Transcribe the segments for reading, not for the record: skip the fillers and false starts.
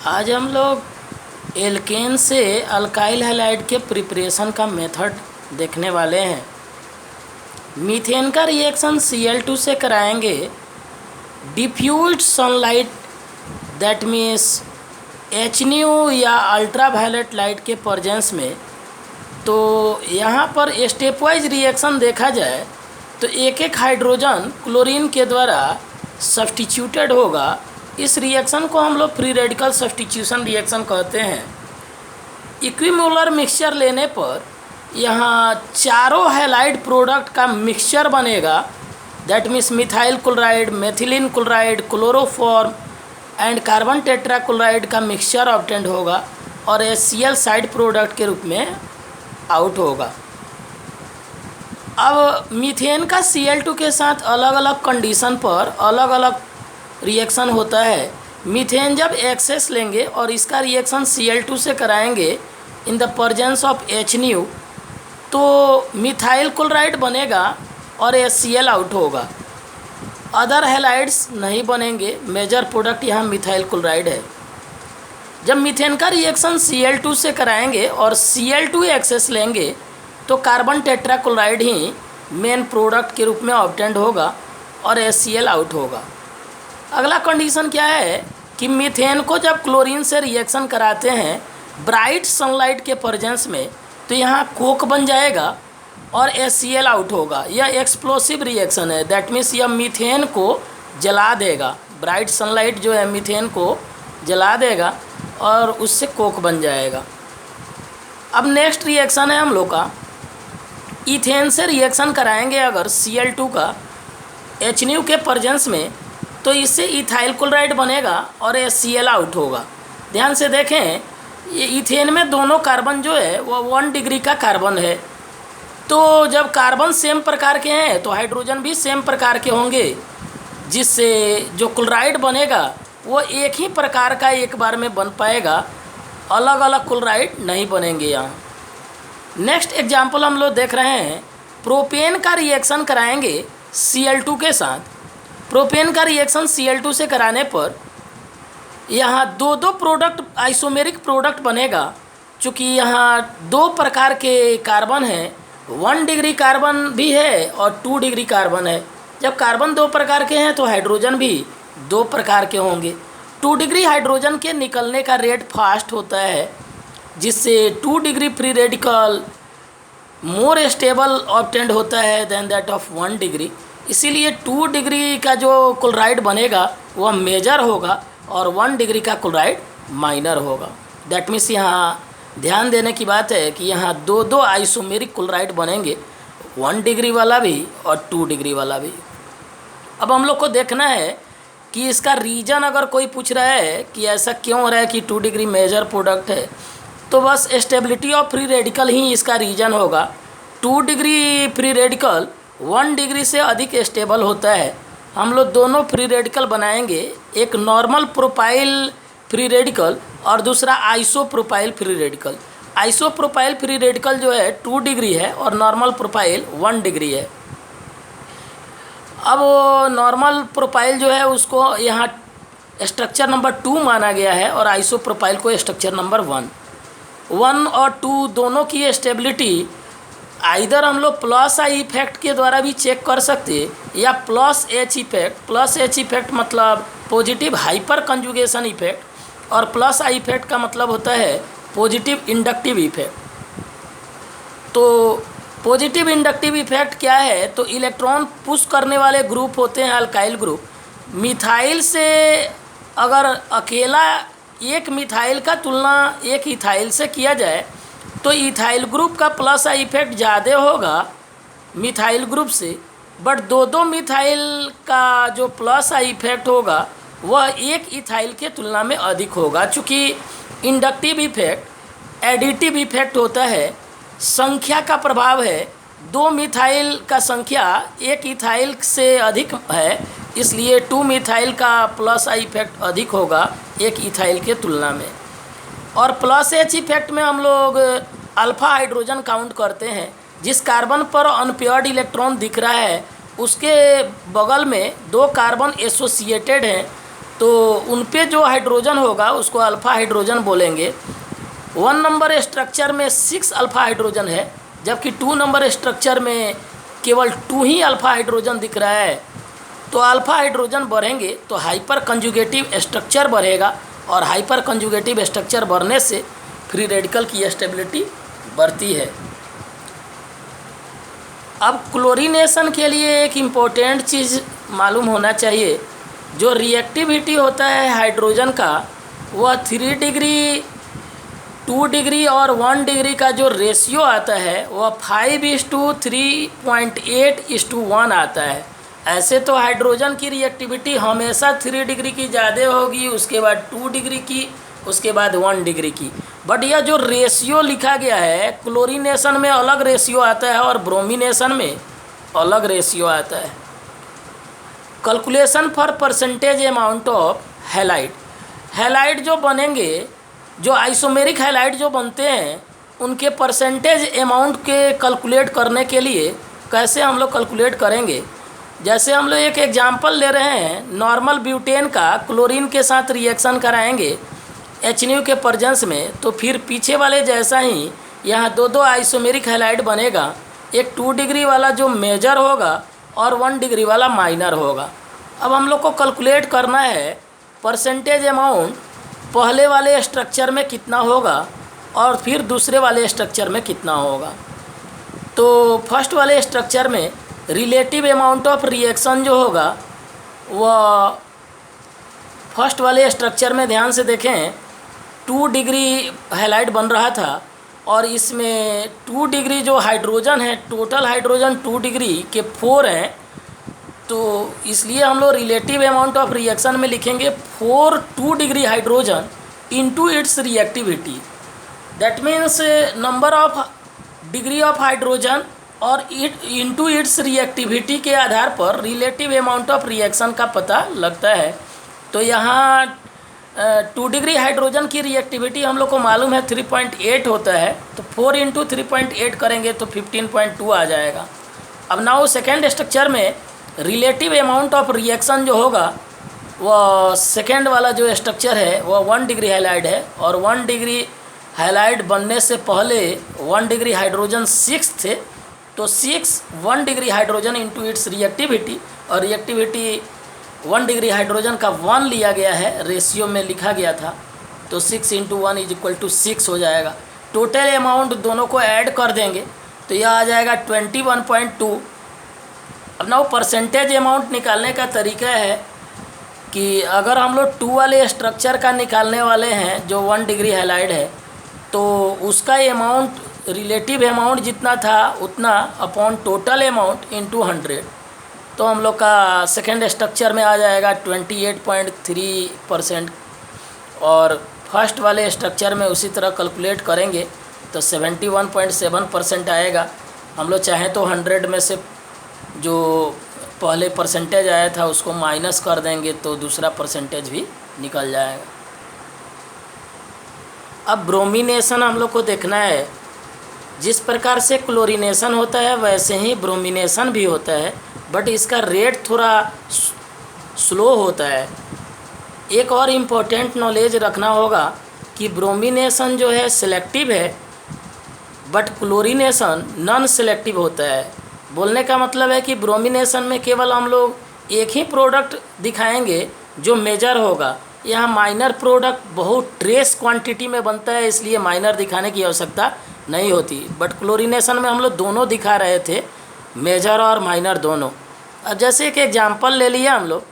आज हम लोग एल्केन से अल्काइल हैलाइड के प्रिपरेशन का मेथड देखने वाले हैं। मीथेन का रिएक्शन Cl2 से कराएंगे diffused sunlight, that means HNU या अल्ट्रावायलेट लाइट के प्रेजेंस में। तो यहाँ पर स्टेप वाइज रिएक्शन देखा जाए तो एक एक हाइड्रोजन क्लोरीन के द्वारा सब्स्टिट्यूटेड होगा। इस रिएक्शन को हम लोग फ्री रेडिकल सब्स्टिट्यूशन रिएक्शन कहते हैं। इक्विमोलर मिक्सचर लेने पर यहाँ चारों हैलाइड प्रोडक्ट का मिक्सचर बनेगा, that means methyl chloride, methylene chloride, chloroform and carbon tetrachloride का मिक्सचर ऑब्टेंड होगा और HCl साइड प्रोडक्ट के रूप में आउट होगा। अब मीथेन का Cl2 के साथ अलग अलग कंडीशन पर अलग अलग रिएक्शन होता है। मीथेन जब एक्सेस लेंगे और इसका रिएक्शन Cl2 से कराएंगे in the presence of HNU, तो मिथाइल क्लोराइड बनेगा और HCl आउट होगा। अदर हैलाइड्स नहीं बनेंगे, मेजर प्रोडक्ट यहाँ मिथाइल क्लोराइड है। जब मीथेन का रिएक्शन Cl2 से कराएंगे और Cl2 एक्सेस लेंगे तो कार्बन टेट्राक्लोराइड ही मेन प्रोडक्ट के रूप में ऑब्टेंड होगा और HCl आउट होगा। अगला कंडीशन क्या है कि मीथेन को जब क्लोरीन से रिएक्शन कराते हैं ब्राइट सनलाइट के प्रेजेंस में, तो यहाँ कोक बन जाएगा और HCl आउट होगा। यह एक्सप्लोसिव रिएक्शन है, दैट मीन्स यह मीथेन को जला देगा। ब्राइट सनलाइट जो है मीथेन को जला देगा और उससे कोक बन जाएगा। अब नेक्स्ट रिएक्शन है हम लोग का इथेन से रिएक्शन कराएंगे अगर Cl2 का HNU के प्रेजेंस में, तो इससे इथाइल क्लोराइड बनेगा और HCl आउट होगा। ध्यान से देखें, ये इथेन में दोनों कार्बन जो है वो 1 डिग्री का कार्बन है। तो जब कार्बन सेम प्रकार के हैं तो हाइड्रोजन भी सेम प्रकार के होंगे, जिससे जो क्लोराइड बनेगा वो एक ही प्रकार का एक बार में बन पाएगा, अलग अलग क्लोराइड नहीं बनेंगे यहाँ। नेक्स्ट एग्जाम्पल हम लोग देख रहे हैं, प्रोपेन का रिएक्शन कराएंगे Cl2 के साथ। प्रोपेन का रिएक्शन Cl2 से कराने पर यहाँ दो प्रोडक्ट आइसोमेरिक प्रोडक्ट बनेगा। चूँकि यहाँ दो प्रकार के कार्बन हैं, 1 डिग्री कार्बन भी है और 2 डिग्री कार्बन है। जब कार्बन दो प्रकार के हैं तो हाइड्रोजन भी दो प्रकार के होंगे। 2 डिग्री हाइड्रोजन के निकलने का रेट फास्ट होता है, जिससे 2 degree free radical more stable obtained होता है देन दैट ऑफ 1 डिग्री। इसीलिए 2 डिग्री का जो क्लोराइड बनेगा वह मेजर होगा और 1 डिग्री का क्लोराइड माइनर होगा। दैट मीन्स यहाँ ध्यान देने की बात है कि यहाँ दो आइसोमेरिक क्लोराइड बनेंगे, 1 डिग्री वाला भी और 2 डिग्री वाला भी। अब हम लोग को देखना है कि इसका रीजन अगर कोई पूछ रहा है कि ऐसा क्यों हो रहा है कि 2 डिग्री मेजर प्रोडक्ट है, तो बस स्टेबिलिटी ऑफ फ्री रेडिकल ही इसका रीजन होगा। 2 डिग्री फ्री रेडिकल 1 डिग्री से अधिक स्टेबल होता है। हम लोग दोनों फ्री रेडिकल बनाएंगे, एक नॉर्मल प्रोपाइल फ्री रेडिकल और दूसरा iso propyl free radical. Iso propyl free radical जो है 2 डिग्री है और नॉर्मल प्रोपाइल 1 डिग्री है। अब नॉर्मल प्रोपाइल जो है उसको यहाँ स्ट्रक्चर नंबर 2 माना गया है और आइसो प्रोपाइल को स्ट्रक्चर नंबर 1 और 2 दोनों की स्टेबिलिटी आइदर हम लोग प्लस आई इफेक्ट के द्वारा भी चेक कर सकते या plus H effect. Plus H effect मतलब पॉजिटिव हाइपर कंजुगेशन इफेक्ट और प्लस आई इफेक्ट का मतलब होता है पॉजिटिव इंडक्टिव इफेक्ट। तो पॉजिटिव इंडक्टिव इफेक्ट क्या है, तो इलेक्ट्रॉन पुश करने वाले ग्रुप होते हैं अल्काइल ग्रुप। मिथाइल से अगर अकेला एक मिथाइल का तुलना एक इथाइल से किया जाए तो इथाइल ग्रुप का प्लस आई इफेक्ट ज़्यादा होगा मिथाइल ग्रुप से, बट दो मिथाइल का जो प्लस आई इफेक्ट होगा वह एक इथाइल के तुलना में अधिक होगा। चूँकि इंडक्टिव इफेक्ट एडिटिव इफेक्ट होता है, संख्या का प्रभाव है। 2 मिथाइल का संख्या एक इथाइल से अधिक है, इसलिए 2 मिथाइल का प्लस आई इफेक्ट अधिक होगा एक इथाइल के तुलना में। और प्लस एच इफेक्ट में हम लोग अल्फ़ा हाइड्रोजन काउंट करते हैं। जिस कार्बन पर अनपेयर्ड इलेक्ट्रॉन दिख रहा है उसके बगल में 2 कार्बन एसोसिएटेड हैं, तो तो उन पे जो हाइड्रोजन होगा उसको अल्फ़ा हाइड्रोजन बोलेंगे। 1 नंबर स्ट्रक्चर में 6 अल्फ़ा हाइड्रोजन है, जबकि 2 नंबर स्ट्रक्चर में केवल 2 ही अल्फ़ा हाइड्रोजन दिख रहा है। तो अल्फ़ा हाइड्रोजन बढ़ेंगे तो हाइपर कंजुगेटिव स्ट्रक्चर बढ़ेगा, और हाइपर कंजुगेटिव स्ट्रक्चर बढ़ने से फ्री रेडिकल की स्टेबिलिटी बढ़ती है। अब क्लोरीनेशन के लिए एक इम्पोर्टेंट चीज़ मालूम होना चाहिए। जो रिएक्टिविटी होता है हाइड्रोजन का, वह 3 डिग्री, 2 डिग्री और 1 डिग्री का जो रेशियो आता है वह 5:3.8:1 आता है। ऐसे तो हाइड्रोजन की रिएक्टिविटी हमेशा 3 डिग्री की ज़्यादा होगी, उसके बाद 2 डिग्री की, उसके बाद 1 डिग्री की। बट यह जो रेशियो लिखा गया है, क्लोरीनेशन में अलग रेशियो आता है और ब्रोमिनेशन में अलग रेशियो आता है। Calculation for percentage amount of halide. Halide जो बनेंगे, जो आइसोमेरिक हैलाइड जो बनते हैं, उनके परसेंटेज अमाउंट के कैलकुलेट करने के लिए कैसे हम लोग कैलकुलेट करेंगे। जैसे हम लोग एक एग्जांपल ले रहे हैं, नॉर्मल ब्यूटेन का क्लोरीन के साथ रिएक्शन कराएंगे HNO के प्रेजेंस में, तो फिर पीछे वाले जैसा ही यहाँ दो आइसोमेरिक हैलाइड बनेगा। एक 2 डिग्री वाला जो मेजर होगा और 1 डिग्री वाला माइनर होगा। अब हम लोग को कैलकुलेट करना है परसेंटेज अमाउंट पहले वाले स्ट्रक्चर में कितना होगा और फिर दूसरे वाले स्ट्रक्चर में कितना होगा। तो फर्स्ट वाले स्ट्रक्चर में रिलेटिव अमाउंट ऑफ रिएक्शन जो होगा वह फर्स्ट वाले स्ट्रक्चर में ध्यान से देखें 2 डिग्री हैलाइड बन रहा था, और इसमें 2 डिग्री जो हाइड्रोजन है, टोटल हाइड्रोजन 2 डिग्री के 4 हैं। तो इसलिए हम लोग रिलेटिव अमाउंट ऑफ रिएक्शन में लिखेंगे 4 2 degree hydrogen into its reactivity. That means number of degree of hydrogen और इनटू इट्स रिएक्टिविटी के आधार पर रिलेटिव अमाउंट ऑफ रिएक्शन का पता लगता है। तो यहाँ 2 डिग्री हाइड्रोजन की रिएक्टिविटी हम लोग को मालूम है 3.8 होता है, तो 4 × 3.8 करेंगे तो 15.2 आ जाएगा। अब नाउ सेकेंड स्ट्रक्चर में रिलेटिव अमाउंट ऑफ रिएक्शन जो होगा, वह सेकेंड वाला जो स्ट्रक्चर है वह 1 डिग्री हैलाइड है, और 1 डिग्री हैलाइड बनने से पहले 1 डिग्री हाइड्रोजन 6 थे। तो 6 1 degree hydrogen into its reactivity, और रिएक्टिविटी 1 डिग्री हाइड्रोजन का 1 लिया गया है, रेशियो में लिखा गया था। तो 6 × 1 = 6 हो जाएगा। टोटल अमाउंट दोनों को ऐड कर देंगे तो यह आ जाएगा 21.2। अब ना वो परसेंटेज अमाउंट निकालने का तरीका है कि अगर हम लोग 2 वाले स्ट्रक्चर का निकालने वाले हैं जो 1 डिग्री हैलाइड है, तो उसका अमाउंट रिलेटिव अमाउंट जितना था उतना अपॉन टोटल अमाउंट इंटू 100। तो हम लोग का सेकेंड स्ट्रक्चर में आ जाएगा 28.3%, और फर्स्ट वाले स्ट्रक्चर में उसी तरह कैलकुलेट करेंगे तो 71.7% आएगा। हम लोग चाहें तो 100 में से जो पहले परसेंटेज आया था उसको माइनस कर देंगे तो दूसरा परसेंटेज भी निकल जाएगा। अब ब्रोमिनेशन हम लोग को देखना है। जिस प्रकार से क्लोरीनेशन होता है वैसे ही ब्रोमिनेशन भी होता है, बट इसका रेट थोड़ा स्लो होता है। एक और इम्पोर्टेंट नॉलेज रखना होगा कि ब्रोमिनेशन जो है सिलेक्टिव है, बट क्लोरीनेशन नॉन सिलेक्टिव होता है। बोलने का मतलब है कि ब्रोमिनेशन में केवल हम लोग एक ही प्रोडक्ट दिखाएंगे जो मेजर होगा। यहाँ माइनर प्रोडक्ट बहुत ट्रेस क्वांटिटी में बनता है, इसलिए माइनर दिखाने की आवश्यकता नहीं होती। बट क्लोरीनेशन में हम लोग दोनों दिखा रहे थे, मेजर और माइनर दोनों। अब जैसे एक एग्जांपल ले लिया हम लोग,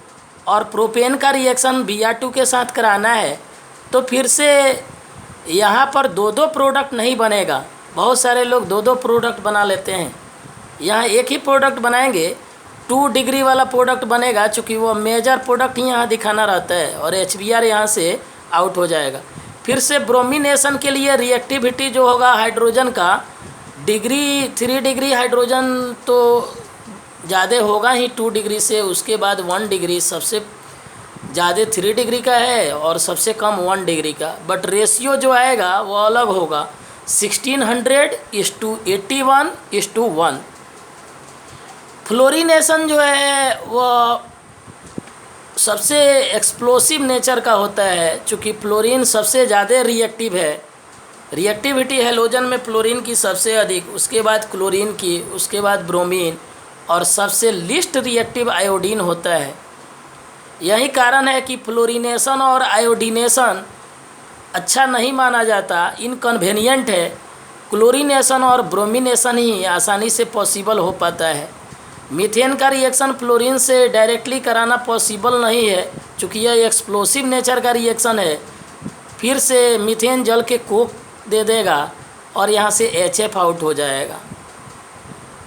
और प्रोपेन का रिएक्शन Br2 के साथ कराना है, तो फिर से यहाँ पर 2 प्रोडक्ट नहीं बनेगा। बहुत सारे लोग 2 प्रोडक्ट बना लेते हैं। यहाँ एक ही प्रोडक्ट बनाएंगे, 2 डिग्री वाला प्रोडक्ट बनेगा, चूँकि वो मेजर प्रोडक्ट ही यहाँ दिखाना रहता है, और HBr यहाँ से आउट हो जाएगा। फिर से ब्रोमिनेशन के लिए रिएक्टिविटी जो होगा हाइड्रोजन का, 3 डिग्री हाइड्रोजन तो ज़्यादा होगा ही 2 डिग्री से, उसके बाद 1 डिग्री सबसे ज़्यादा 3 डिग्री का है और सबसे कम 1 डिग्री का। बट रेशियो जो आएगा वो अलग होगा, 1600:81:1। फ्लोरीनेशन जो है वो सबसे एक्सप्लोसिव नेचर का होता है, चूँकि फ्लोरीन सबसे ज़्यादा रिएक्टिव है। रिएक्टिविटी हैलोजन में फ्लोरीन की सबसे अधिक, उसके बाद क्लोरीन की, उसके बाद ब्रोमीन, और सबसे लिस्ट रिएक्टिव आयोडीन होता है। यही कारण है कि फ्लोरीनेशन और आयोडीनेशन अच्छा नहीं माना जाता, इनकन्वेनियंट है। क्लोरीनेशन और ब्रोमिनेशन ही आसानी से पॉसिबल हो पाता है। मीथेन का रिएक्शन फ्लोरीन से डायरेक्टली कराना पॉसिबल नहीं है, चूँकि यह एक्सप्लोसिव नेचर का रिएक्शन है। फिर से मीथेन जल के कोक दे देगा और यहाँ से HF आउट हो जाएगा।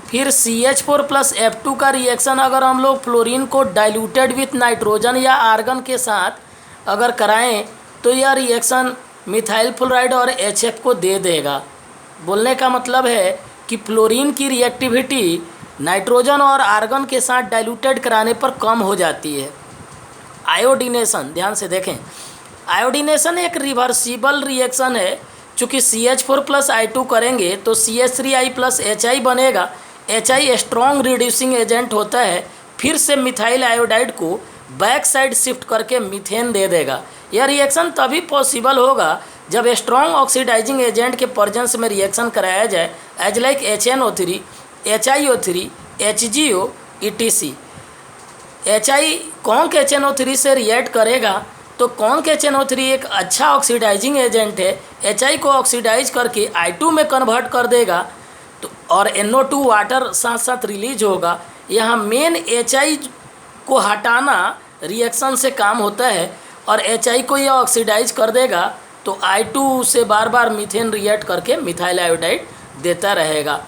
फिर CH4 प्लस F2 का रिएक्शन अगर हम लोग फ्लोरीन को डाइल्यूटेड विथ नाइट्रोजन या आर्गन के साथ अगर कराएं तो यह रिएक्शन मिथाइल फ्लोराइड और HF को दे देगा। बोलने का मतलब है कि फ्लोरीन की रिएक्टिविटी नाइट्रोजन और आर्गन के साथ डाइल्यूटेड कराने पर कम हो जाती है। आयोडीनेशन, ध्यान से देखें, आयोडीनेशन एक रिवर्सिबल रिएक्शन है। चूँकि CH4 प्लस I2 करेंगे तो CH3I प्लस HI बनेगा। HI स्ट्रॉन्ग रिड्यूसिंग एजेंट होता है, फिर से मिथाइल आयोडाइड को बैक साइड शिफ्ट करके मीथेन दे देगा। यह रिएक्शन तभी पॉसिबल होगा जब स्ट्रॉन्ग ऑक्सीडाइजिंग एजेंट के प्रेजेंस में रिएक्शन कराया जाए, as like HNO3, HiO3, HgO, etc। HI conc HNO3 से रिएक्ट करेगा तो कॉन्क HNO3 एक अच्छा ऑक्सीडाइजिंग एजेंट है। HI को ऑक्सीडाइज करके I2 में कन्वर्ट कर देगा तो और NO2 वाटर साथ साथ रिलीज होगा। यहाँ मेन HI को हटाना रिएक्शन से काम होता है और HI को यह ऑक्सीडाइज कर देगा तो I2 से बार बार मीथेन रिएक्ट करके मिथाइल आयोडाइड देता रहेगा।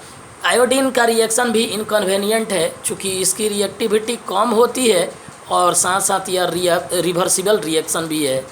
आयोडीन का रिएक्शन भी इनकन्वेनियंट है, चूँकि इसकी रिएक्टिविटी कम होती है और साथ साथ यह रिवर्सिबल रिएक्शन भी है।